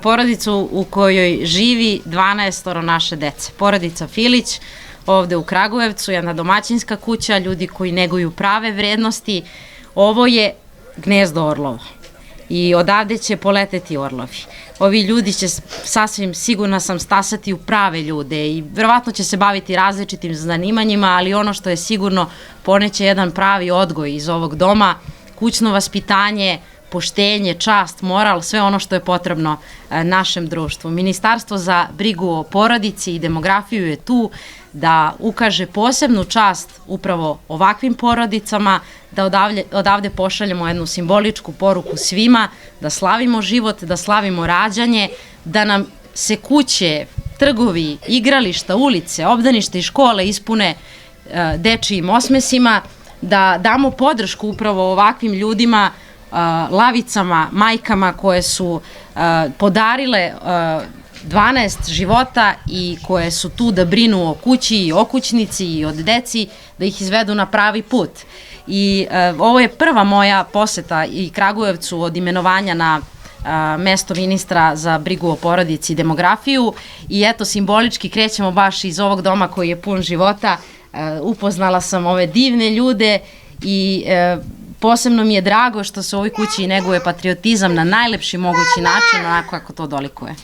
porodicu u kojoj živi 12 naše dece. Porodica Filić, ovde u Kragujevcu, jedna domaćinska kuća, ljudi koji neguju prave vrednosti. Ovo je gnezdo orlova i odavde će poleteti orlovi. Ovi ljudi će sasvim sigurna sam stasati u prave ljude i verovatno će se baviti različitim zanimanjima, ali ono što je sigurno, poneće jedan pravi odgoj iz ovog doma, kućno vaspitanje, poštenje, čast, moral, sve ono što je potrebno našem društvu. Ministarstvo za brigu o porodici i demografiju je tu da ukaže posebnu čast upravo ovakvim porodicama, da odavde pošaljemo jednu simboličku poruku svima, da slavimo život, da slavimo rađanje, da nam se kuće, trgovi, igrališta, ulice, obdaništa i škole ispune dečijim osmesima, da damo podršku upravo ovakvim ljudima, lavicama, majkama koje su podarile 12 života i koje su tu da brinu o kući i okućnici i od deci, da ih izvedu na pravi put. I ovo je prva moja poseta i Kragujevcu od imenovanja na mesto ministra za brigu o porodici i demografiju i eto, simbolički krećemo baš iz ovog doma koji je pun života. Upoznala sam ove divne ljude i posebno mi je drago što se u ovoj kući neguje patriotizam na najlepši mogući način, onako kako to dolikuje.